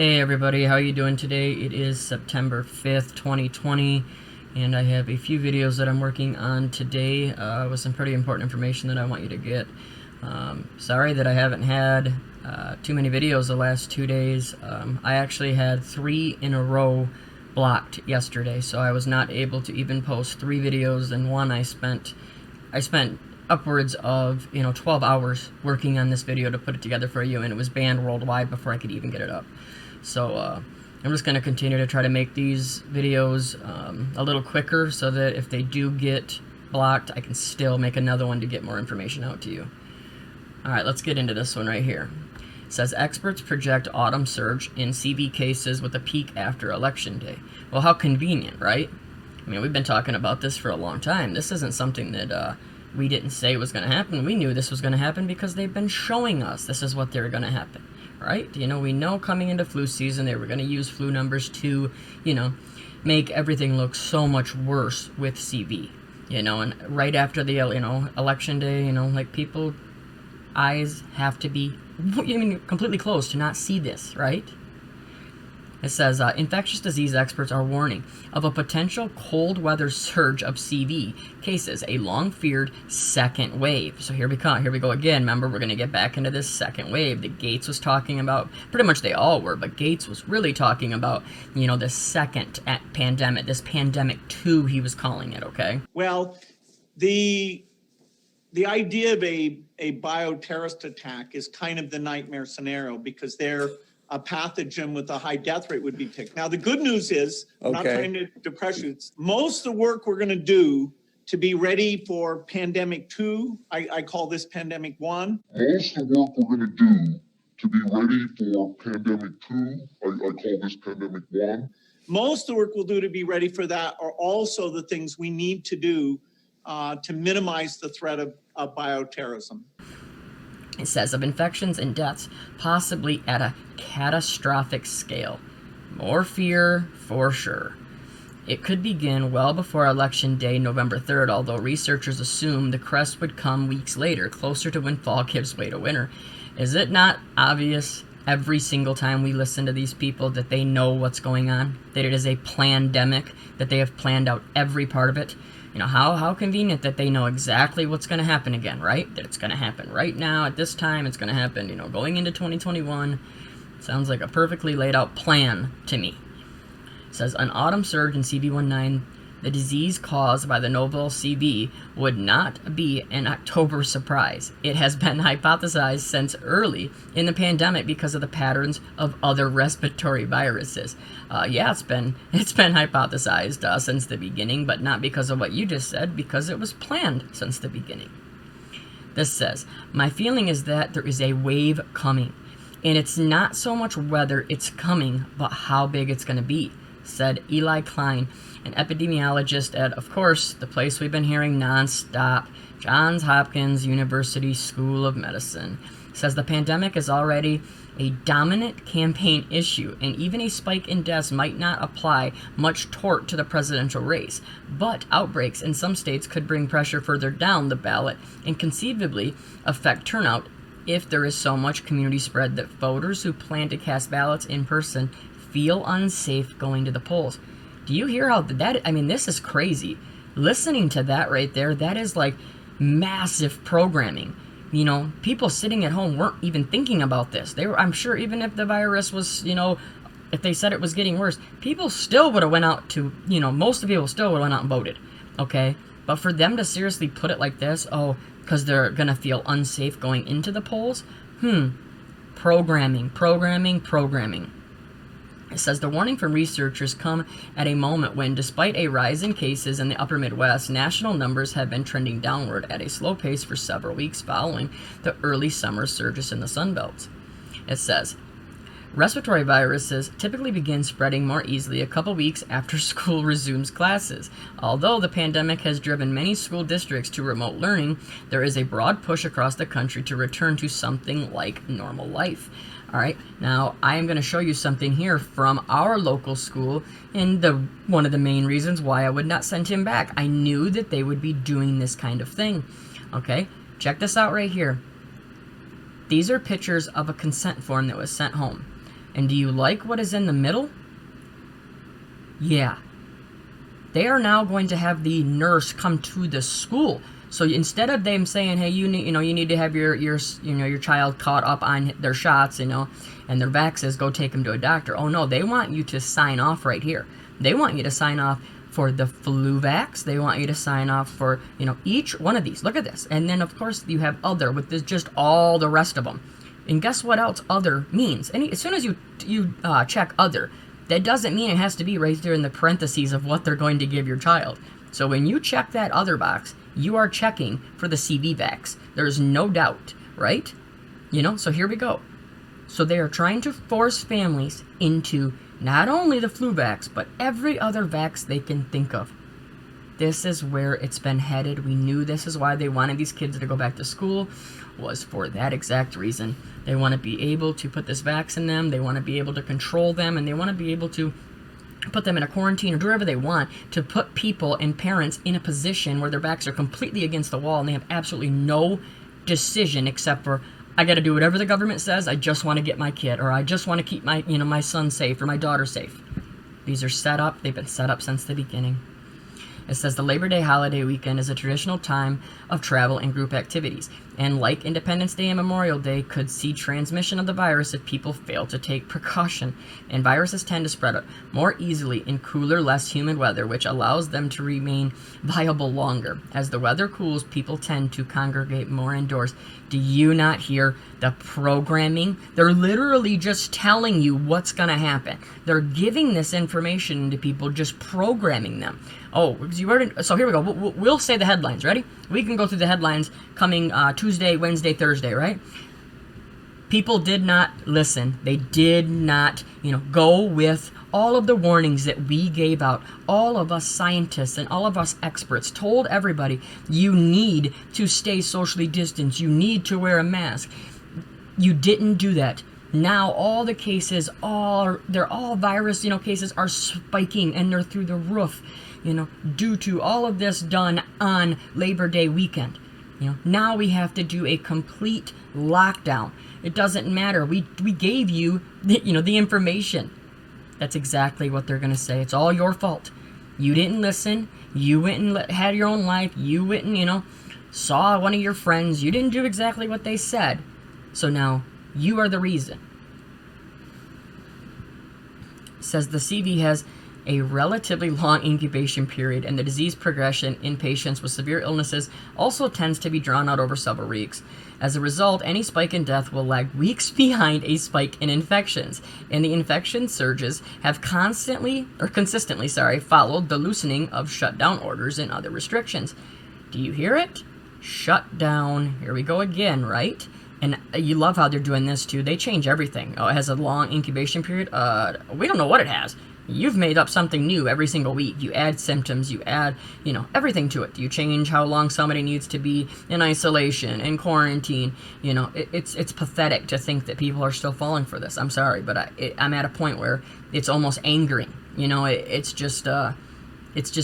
Hey everybody, how you doing today? It is September 5th, 2020, and I have a few videos that I'm working on today with some pretty important information that I want you to get. Sorry that I haven't had too many videos the last 2 days. I actually had 3 in a row blocked yesterday, so I was not able to even post 3 videos, and one I spent upwards of 12 hours working on this video to put it together for you, and it was banned worldwide before I could even get it up. So I'm just going to continue to try to make these videos a little quicker so that if they do get blocked, I can still make another one to get more information out to you. Alright, let's get into this one right here. It says, experts project autumn surge in CV cases with a peak after Election Day. Well, how convenient, right? I mean, we've been talking about this for a long time. This isn't something that we didn't say was going to happen. We knew this was going to happen because they've been showing us this is what they were going to happen, right? We know coming into flu season they were going to use flu numbers to, make everything look so much worse with CV, and right after the, election day, like people eyes have to be completely closed to not see this, right? It says, infectious disease experts are warning of a potential cold weather surge of CV cases, a long-feared second wave. So here we go again. Remember, we're going to get back into this second wave that Gates was talking about. Pretty much they all were, but Gates was really talking about, the second pandemic, this pandemic 2, he was calling it, okay? Well, the idea of a bioterrorist attack is kind of the nightmare scenario because they're a pathogen with a high death rate would be picked. Now, the good news is, I'm not trying to depress you, most of the work we're going to do to be ready for pandemic 2, I call this pandemic 1. Most of the work we're going to do to be ready for pandemic 2, I call this pandemic 1. Most of the work we'll do to be ready for that are also the things we need to do to minimize the threat of bioterrorism. It says, of infections and deaths, possibly at a catastrophic scale. More fear, for sure. It could begin well before Election Day, November 3rd, although researchers assume the crest would come weeks later, closer to when fall gives way to winter. Is it not obvious every single time we listen to these people that they know what's going on? That it is a plandemic, that they have planned out every part of it? How convenient that they know exactly what's going to happen again, right? That it's going to happen right now, at this time, it's going to happen, going into 2021. Sounds like a perfectly laid out plan to me. It says, an autumn surge in CV19, the disease caused by the novel CV, would not be an October surprise. It has been hypothesized since early in the pandemic because of the patterns of other respiratory viruses. It's been hypothesized since the beginning, but not because of what you just said, because it was planned since the beginning. This says, my feeling is that there is a wave coming, and it's not so much whether it's coming, but how big it's going to be, said Eli Klein, an epidemiologist at, of course, the place we've been hearing nonstop, Johns Hopkins University School of Medicine. Says the pandemic is already a dominant campaign issue, and even a spike in deaths might not apply much torque to the presidential race. But outbreaks in some states could bring pressure further down the ballot and conceivably affect turnout if there is so much community spread that voters who plan to cast ballots in person feel unsafe going to the polls. Do you hear how this is crazy. Listening to that right there, that is like massive programming. People sitting at home weren't even thinking about this. I'm sure even if the virus was, if they said it was getting worse, people still would have went out to, most of the people still would have went out and voted, okay? But for them to seriously put it like this, because they're going to feel unsafe going into the polls, programming. It says the warning from researchers come at a moment when, despite a rise in cases in the upper Midwest, national numbers have been trending downward at a slow pace for several weeks following the early summer surges in the Sun Belt. It says, respiratory viruses typically begin spreading more easily a couple weeks after school resumes classes. Although the pandemic has driven many school districts to remote learning, there is a broad push across the country to return to something like normal life. All right, now I am going to show you something here from our local school, and one of the main reasons why I would not send him back. I knew that they would be doing this kind of thing. Okay, check this out right here. These are pictures of a consent form that was sent home. And do you like what is in the middle? Yeah. They are now going to have the nurse come to the school. So instead of them saying, "Hey, you need to have your child caught up on their shots, and their vaxes, go take them to a doctor." Oh no, they want you to sign off right here. They want you to sign off for the flu vax. They want you to sign off for each one of these. Look at this, and then of course you have other with this, just all the rest of them. And guess what else other means? And as soon as you check other, that doesn't mean it has to be right there in the parentheses of what they're going to give your child. So when you check that other box, you are checking for the CV vax. There's no doubt, right? So here we go. So they are trying to force families into not only the flu vax, but every other vax they can think of. This is where it's been headed. We knew this is why they wanted these kids to go back to school, was for that exact reason. They want to be able to put this vax in them. They want to be able to control them, and they want to be able to put them in a quarantine or do whatever they want to put people and parents in a position where their backs are completely against the wall and they have absolutely no decision except for, I got to do whatever the government says. I just want to get my kid, or I just want to keep my my son safe or my daughter safe. These are set up. They've been set up since the beginning. It says the Labor Day holiday weekend is a traditional time of travel and group activities, and like Independence Day and Memorial Day, could see transmission of the virus if people fail to take precaution. And viruses tend to spread more easily in cooler, less humid weather, which allows them to remain viable longer. As the weather cools, people tend to congregate more indoors. Do you not hear the programming? They're literally just telling you what's going to happen. They're giving this information to people, just programming them. Oh, so here we go. We'll say the headlines. Ready? We can go through the headlines coming Tuesday, Wednesday, Thursday, right? People did not listen. They did not, go with all of the warnings that we gave out. All of us scientists and all of us experts told everybody, you need to stay socially distanced. You need to wear a mask. You didn't do that. Now all the cases they're all virus, cases are spiking, and they're through the roof, due to all of this done on Labor Day weekend. Now we have to do a complete lockdown. It doesn't matter. We gave you the information. That's exactly what they're going to say. It's all your fault. You didn't listen. You went and had your own life. You went and, saw one of your friends. You didn't do exactly what they said. So now you are the reason. It says the CV has a relatively long incubation period, and the disease progression in patients with severe illnesses also tends to be drawn out over several weeks. As a result, any spike in death will lag weeks behind a spike in infections, and the infection surges have consistently followed the loosening of shutdown orders and other restrictions. Do you hear it? Shut down. Here we go again, right? And you love how they're doing this too. They change everything. Oh, it has a long incubation period. We don't know what it has. You've made up something new every single week. You add symptoms, you add, everything to it. You change how long somebody needs to be in isolation, in quarantine. It's pathetic to think that people are still falling for this. I'm sorry, but I'm at a point where it's almost angering. It's just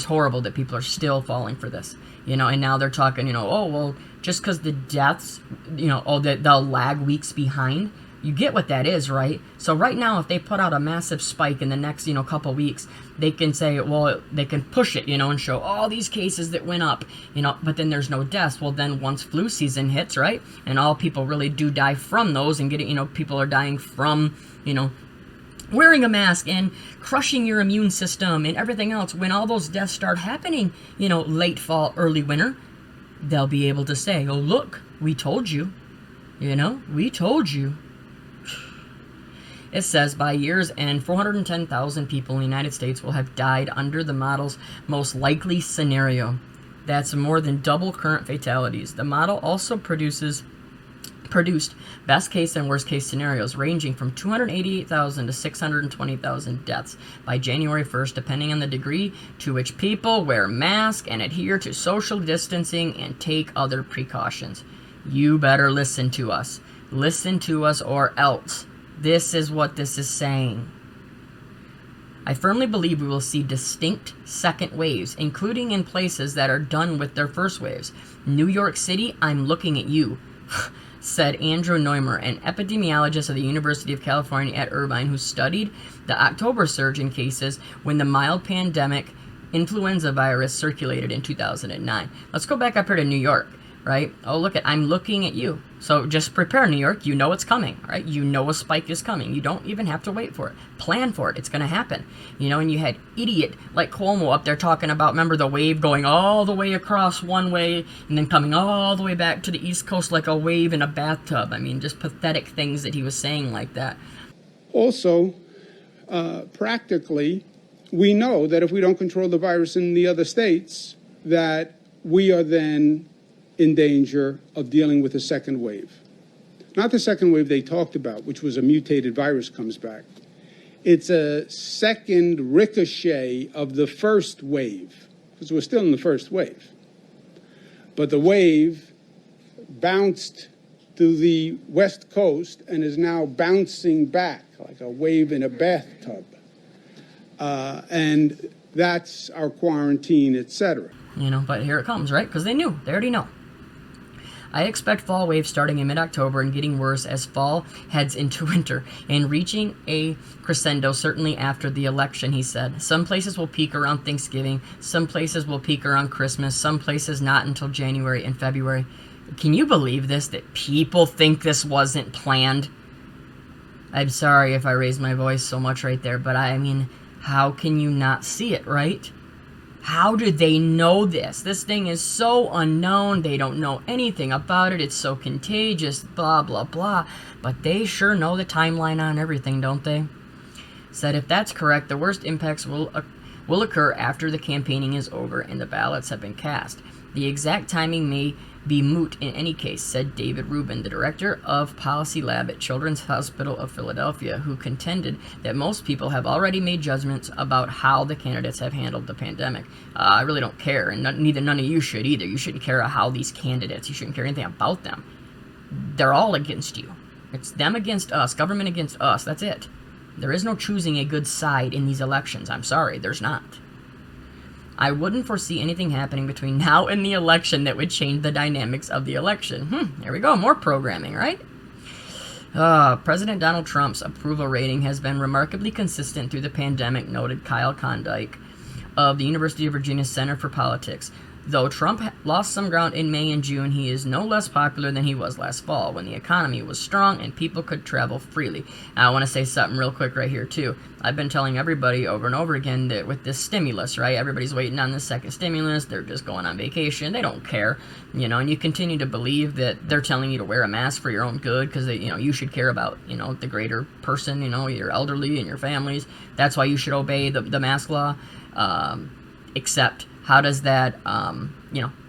horrible that people are still falling for this. And now they're talking, oh, well, just because the deaths, they'll lag weeks behind. You get what that is, right? So right now, if they put out a massive spike in the next, couple weeks, they can say, well, they can push it, and show all these cases that went up, but then there's no deaths. Well, then once flu season hits, right, and all people really do die from those, and people are dying from, wearing a mask and crushing your immune system and everything else. When all those deaths start happening, late fall, early winter, they'll be able to say, oh, look, we told you, we told you. It says by year's end, 410,000 people in the United States will have died under the model's most likely scenario. That's more than double current fatalities. The model also produced best case and worst case scenarios ranging from 288,000 to 620,000 deaths by January 1st, depending on the degree to which people wear masks and adhere to social distancing and take other precautions. You better listen to us. Listen to us or else. This is what this is saying. I firmly believe we will see distinct second waves, including in places that are done with their first waves. New York City, I'm looking at you. said Andrew Neumer, an epidemiologist of the University of California at Irvine, who studied the October surge in cases when the mild pandemic influenza virus circulated in 2009. Let's go back up here to New York, right? Oh, I'm looking at you. So just prepare, New York. You know it's coming, right? You know a spike is coming. You don't even have to wait for it. Plan for it. It's going to happen. And you had idiot like Cuomo up there talking about, remember the wave going all the way across one way and then coming all the way back to the East Coast like a wave in a bathtub. I mean, just pathetic things that he was saying like that. Also, practically, we know that if we don't control the virus in the other states, that we are then in danger of dealing with a second wave. Not the second wave they talked about, which was a mutated virus comes back. It's a second ricochet of the first wave, because we're still in the first wave. But the wave bounced to the West Coast and is now bouncing back like a wave in a bathtub. And that's our quarantine, etc. But here it comes, right? Because they already know. I expect fall waves starting in mid-October and getting worse as fall heads into winter and reaching a crescendo certainly after the election, he said. Some places will peak around Thanksgiving, some places will peak around Christmas, some places not until January and February. Can you believe this, that people think this wasn't planned? I'm sorry if I raised my voice so much right there, but I mean, how can you not see it, right? How do they know this? This thing is so unknown. They don't know anything about it. It's so contagious, blah, blah, blah. But they sure know the timeline on everything, don't they? Said if that's correct, the worst impacts will occur after the campaigning is over and the ballots have been cast. The exact timing may be moot in any case, said David Rubin, the director of Policy Lab at Children's Hospital of Philadelphia, who contended that most people have already made judgments about how the candidates have handled the pandemic. I really don't care, and none of you should either. You shouldn't care how these candidates, you shouldn't care anything about them. They're all against you. It's them against us, government against us, that's it. There is no choosing a good side in these elections. I'm sorry, there's not. I wouldn't foresee anything happening between now and the election that would change the dynamics of the election. There we go, more programming, right? President Donald Trump's approval rating has been remarkably consistent through the pandemic, noted Kyle Klondike of the University of Virginia Center for Politics. Though Trump lost some ground in May and June, he is no less popular than he was last fall, when the economy was strong and people could travel freely. Now, I want to say something real quick right here, too. I've been telling everybody over and over again that with this stimulus, right, everybody's waiting on this second stimulus, they're just going on vacation, they don't care, and you continue to believe that they're telling you to wear a mask for your own good, because, you should care about, the greater person, your elderly and your families. That's why you should obey the mask law, except... how does that,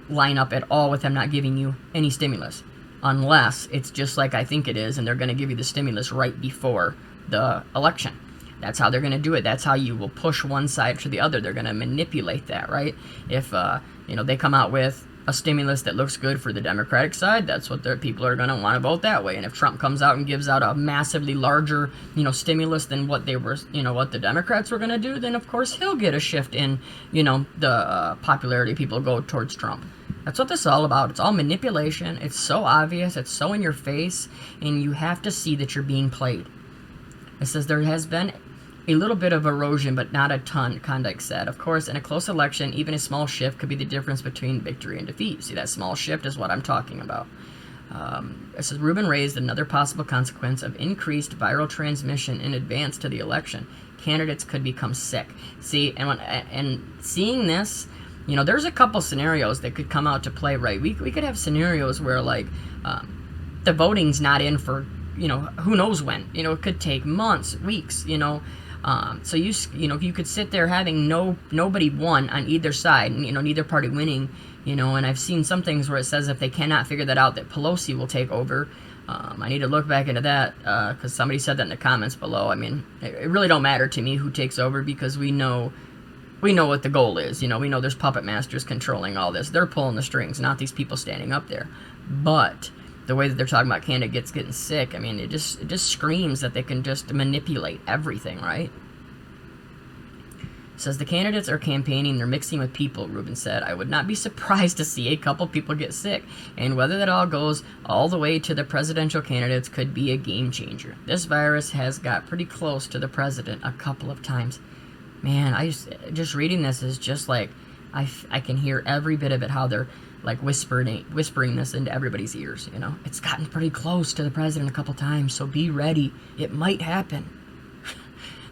line up at all with them not giving you any stimulus? Unless it's just like I think it is, and they're going to give you the stimulus right before the election. That's how they're going to do it. That's how you will push one side to the other. They're going to manipulate that, right? If, they come out with a stimulus that looks good for the Democratic side, that's what their people are going to want to vote that way. And if Trump comes out and gives out a massively larger, stimulus than what they were, what the Democrats were going to do, then of course he'll get a shift in, the popularity. People go towards Trump. That's what this is all about. It's all manipulation. It's so obvious. It's so in your face. And you have to see that you're being played. It says there has been a little bit of erosion, but not a ton, Klondike said. Of course, in a close election, even a small shift could be the difference between victory and defeat. See, that small shift is what I'm talking about. It says Rubin raised another possible consequence of increased viral transmission in advance to the election. Candidates could become sick. See, and seeing this, there's a couple scenarios that could come out to play, right? We could have scenarios where, the voting's not in for, who knows when. It could take months, weeks, so you could sit there having nobody won on either side, and neither party winning, and I've seen some things where it says if they cannot figure that out, that Pelosi will take over. I need to look back into that because somebody said that in the comments below. I mean, it really don't matter to me who takes over, because we know what the goal is. We know there's puppet masters controlling all this. They're pulling the strings, not these people standing up there. But the way that they're talking about candidates getting sick, I mean, it just screams that they can just manipulate everything, right? Says the candidates are campaigning, they're mixing with people, Rubin said. I would not be surprised to see a couple people get sick, and whether that all goes all the way to the presidential candidates could be a game changer. This virus has got pretty close to the president a couple of times. Man, just reading this is just like, I can hear every bit of it, how they're like whispering this into everybody's ears, you know. It's gotten pretty close to the president a couple times, so be ready. It might happen.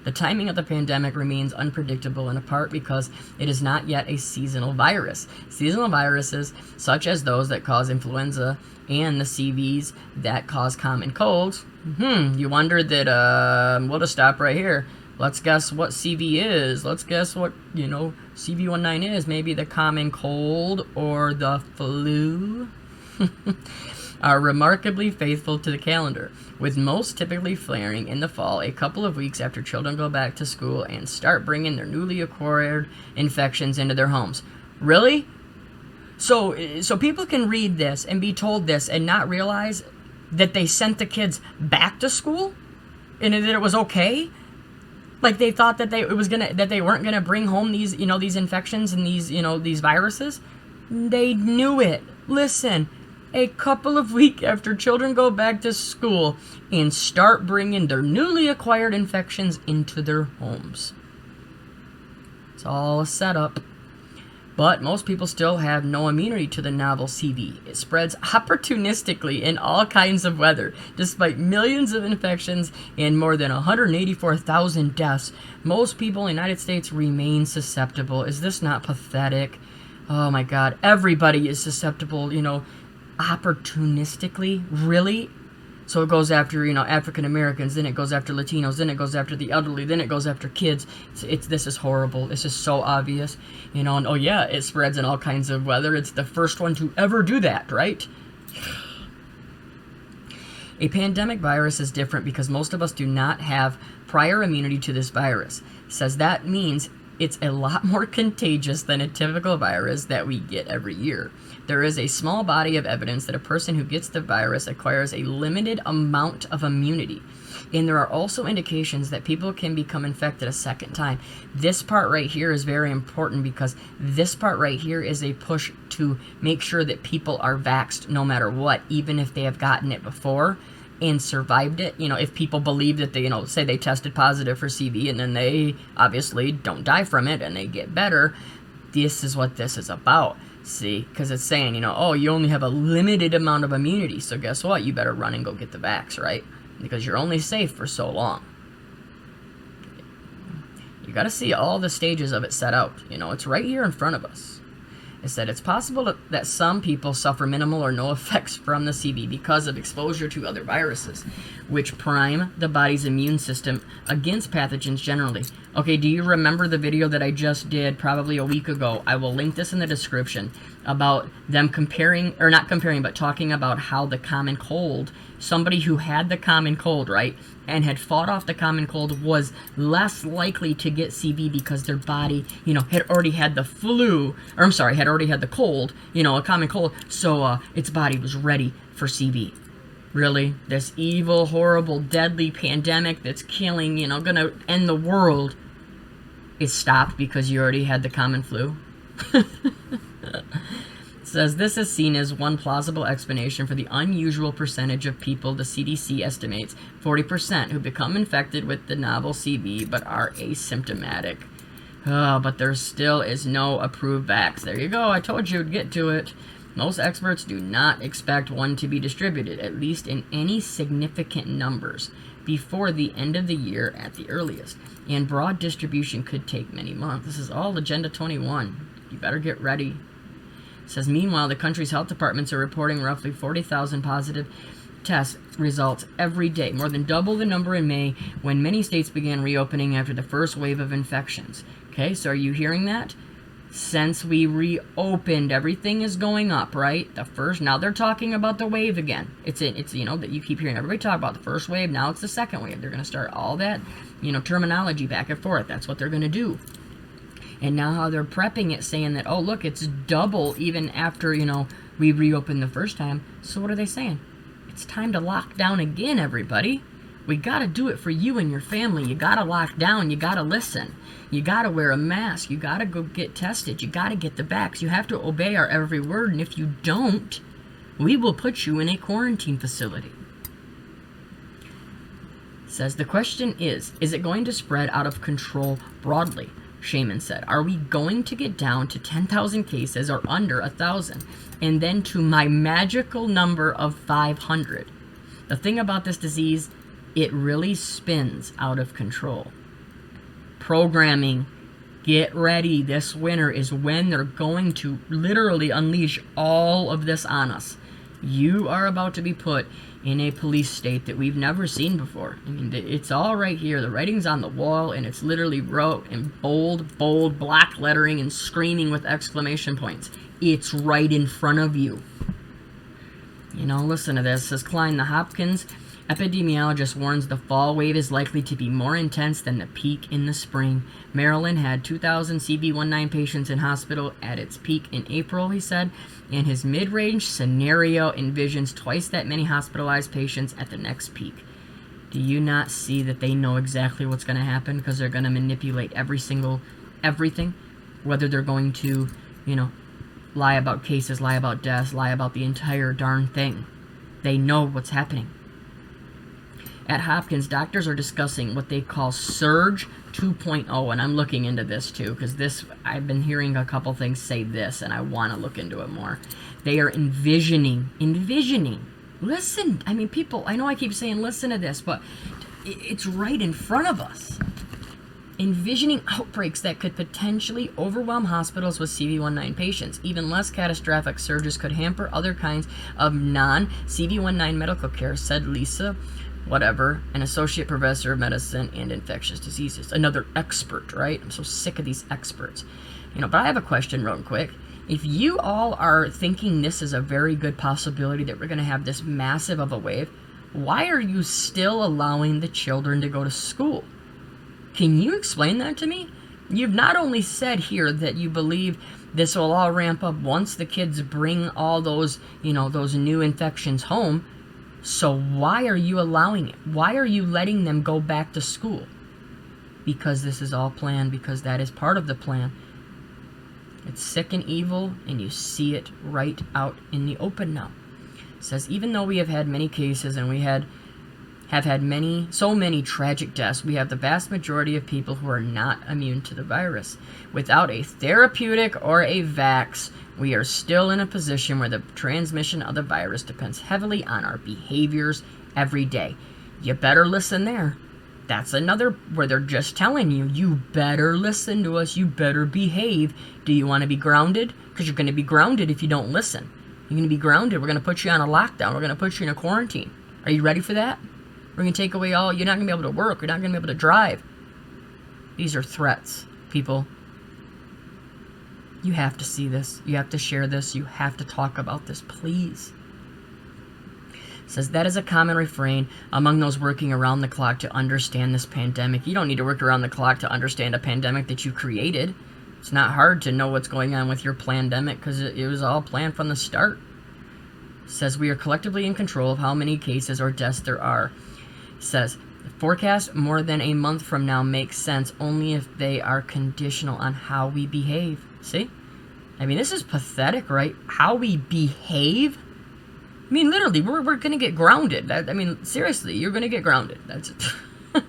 The timing of the pandemic remains unpredictable, in part because it is not yet a seasonal virus. Seasonal viruses, such as those that cause influenza and the CVs that cause common colds. You wondered that, we'll just stop right here. Let's guess what CV is. Let's guess what, CV19 is. Maybe the common cold or the flu. Are remarkably faithful to the calendar, with most typically flaring in the fall, a couple of weeks after children go back to school and start bringing their newly acquired infections into their homes. Really? So people can read this and be told this and not realize that they sent the kids back to school and that it was okay? Like they thought that they weren't gonna bring home these these infections and these viruses? They knew it. Listen. A couple of weeks after children go back to school and start bringing their newly acquired infections into their homes. It's all a setup. But most people still have no immunity to the novel CV. It spreads opportunistically in all kinds of weather. Despite millions of infections and more than 184,000 deaths, most people in the United States remain susceptible. Is this not pathetic? Oh my God, everybody is susceptible, opportunistically. Really? So it goes after African Americans, then it goes after Latinos, then it goes after the elderly, then it goes after kids. This is horrible. This is so obvious, and oh yeah, it spreads in all kinds of weather. It's the first one to ever do that, right? A pandemic virus is different because most of us do not have prior immunity to this virus. Says that means it's a lot more contagious than a typical virus that we get every year. There is a small body of evidence that a person who gets the virus acquires a limited amount of immunity. And there are also indications that people can become infected a second time. This part right here is very important because this part right here is a push to make sure that people are vaxxed no matter what, even if they have gotten it before and survived it. If people believe that they, say they tested positive for CV and then they obviously don't die from it and they get better, this is what this is about. See, because it's saying, oh, you only have a limited amount of immunity, so guess what? You better run and go get the vax, right? Because you're only safe for so long. You got to see all the stages of it set out. It's right here in front of us. It said it's possible that some people suffer minimal or no effects from the CV because of exposure to other viruses, which prime the body's immune system against pathogens generally. Okay, do you remember the video that I just did probably a week ago? I will link this in the description about them talking about how the common cold, somebody who had the common cold, right, and had fought off the common cold was less likely to get CV because their body, had already had the had already had the cold, a common cold, so its body was ready for CV. Really? This evil, horrible, deadly pandemic that's killing, gonna end the world is stopped because you already had the common flu? Says this is seen as one plausible explanation for the unusual percentage of people the CDC estimates 40% who become infected with the novel CV but are asymptomatic. Oh, but there still is no approved vax. There you go. I told you to get to it. Most experts do not expect one to be distributed, at least in any significant numbers, before the end of the year at the earliest. And broad distribution could take many months. This is all Agenda 21. You better get ready. It says, meanwhile, the country's health departments are reporting roughly 40,000 positive test results every day, more than double the number in May when many states began reopening after the first wave of infections. Okay, so are you hearing that? Since we reopened, everything is going up, right? Now they're talking about the wave again. It's that you keep hearing everybody talk about the first wave. Now it's the second wave. They're going to start all that, terminology back and forth. That's what they're going to do. And now how they're prepping it, saying that, oh, look, it's double even after, we reopened the first time. So what are they saying? It's time to lock down again, everybody. We got to do it for you and your family. You got to lock down. You got to listen. You got to wear a mask. You got to go get tested. You got to get the vax. You have to obey our every word. And if you don't, we will put you in a quarantine facility. Says the question is it going to spread out of control broadly? Shaman said, are we going to get down to 10,000 cases or under 1,000 and then to my magical number of 500? The thing about this disease, it really spins out of control. Programming, get ready. This winter is when they're going to literally unleash all of this on us. You are about to be put in a police state that we've never seen before. I mean, it's all right here. The writing's on the wall, and it's literally wrote in bold, black lettering and screaming with exclamation points. It's right in front of you. You know, listen to this. It says Klein, the Hopkins epidemiologist warns the fall wave is likely to be more intense than the peak in the spring. Maryland had 2,000 CV19 patients in hospital at its peak in April, he said, and his mid-range scenario envisions twice that many hospitalized patients at the next peak. Do you not see that they know exactly what's going to happen? Because they're going to manipulate everything, whether they're going to, lie about cases, lie about deaths, lie about the entire darn thing. They know what's happening. At Hopkins, doctors are discussing what they call Surge 2.0, and I'm looking into this too, because I've been hearing a couple things say this, and I want to look into it more. They are envisioning, listen, I mean, people, I know I keep saying listen to this, but it's right in front of us. Envisioning outbreaks that could potentially overwhelm hospitals with CV19 patients. Even less catastrophic surges could hamper other kinds of non-CV19 medical care, said Lisa an associate professor of medicine and infectious diseases. Another expert, right? I'm so sick of these experts. But I have a question real quick. If you all are thinking this is a very good possibility that we're going to have this massive of a wave, why are you still allowing the children to go to school? Can you explain that to me? You've not only said here that you believe this will all ramp up once the kids bring all those, those new infections home. So why are you allowing it? Why are you letting them go back to school? Because this is all planned, because that is part of the plan. It's sick and evil, and you see it right out in the open now. It says, even though we have had many cases and we have had so many tragic deaths, we have the vast majority of people who are not immune to the virus. Without a therapeutic or a vax, we are still in a position where the transmission of the virus depends heavily on our behaviors every day. You better listen there. That's another where they're just telling you, you better listen to us, you better behave. Do you want to be grounded? Because you're going to be grounded if you don't listen. You're going to be grounded. We're going to put you on a lockdown. We're going to put you in a quarantine. Are you ready for that? We're going to take away you're not going to be able to work. You're not going to be able to drive. These are threats, people. You have to see this. You have to share this. You have to talk about this, please. It says that is a common refrain among those working around the clock to understand this pandemic. You don't need to work around the clock to understand a pandemic that you created. It's not hard to know what's going on with your pandemic because it was all planned from the start. It says we are collectively in control of how many cases or deaths there are. It says forecast more than a month from now makes sense only if they are conditional on how we behave. See? I mean, this is pathetic, right? How we behave? I mean, literally, we're going to get grounded. Seriously, you're going to get grounded. That's it.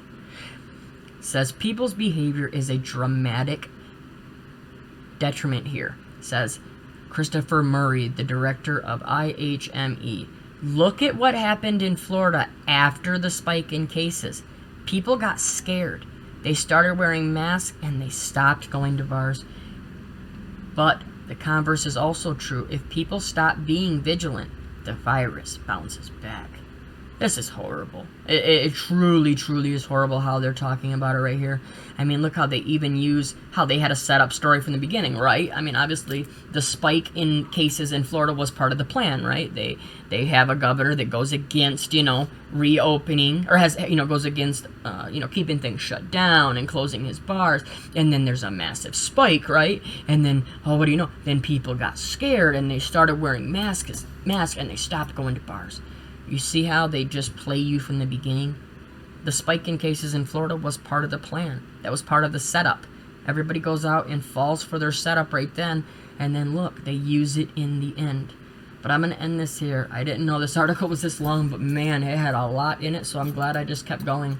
Says people's behavior is a dramatic detriment here. Says Christopher Murray, the director of IHME. Look at what happened in Florida after the spike in cases. People got scared. They started wearing masks and they stopped going to bars. But the converse is also true. If people stop being vigilant, the virus bounces back. This is horrible. It truly, truly is horrible how they're talking about it right here. I mean, look how they even use how they had a setup story from the beginning, right? I mean, obviously, the spike in cases in Florida was part of the plan, right? They have a governor that goes against, reopening, or goes against, keeping things shut down and closing his bars. And then there's a massive spike, right? And then, what do you know? Then people got scared and they started wearing masks and they stopped going to bars. You see how they just play you from the beginning? The spike in cases in Florida was part of the plan. That was part of the setup. Everybody goes out and falls for their setup right then, and then look, they use it in the end. But I'm going to end this here. I didn't know this article was this long, but man, it had a lot in it, so I'm glad I just kept going.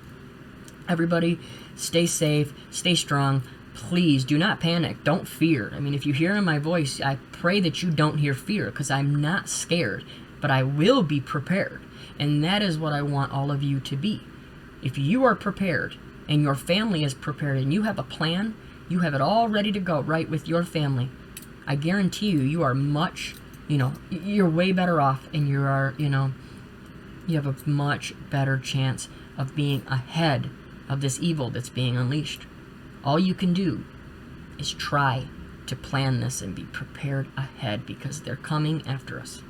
Everybody, stay safe, stay strong. Please do not panic. Don't fear. I mean, if you hear in my voice, I pray that you don't hear fear, because I'm not scared, but I will be prepared. And that is what I want all of you to be. If you are prepared, and your family is prepared, and you have a plan, you have it all ready to go right with your family, I guarantee you, you are much, you're way better off, and you have a much better chance of being ahead of this evil that's being unleashed. All you can do is try to plan this and be prepared ahead, because they're coming after us.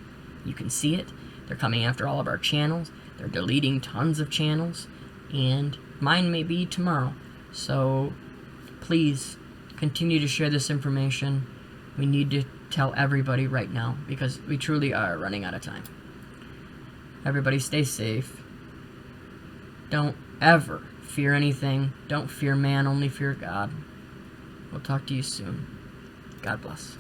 You can see it. They're coming after all of our channels. They're deleting tons of channels, and mine may be tomorrow. So please continue to share this information. We need to tell everybody right now, because we truly are running out of time. Everybody stay safe. Don't ever fear anything. Don't fear man, only fear God. We'll talk to you soon. God bless.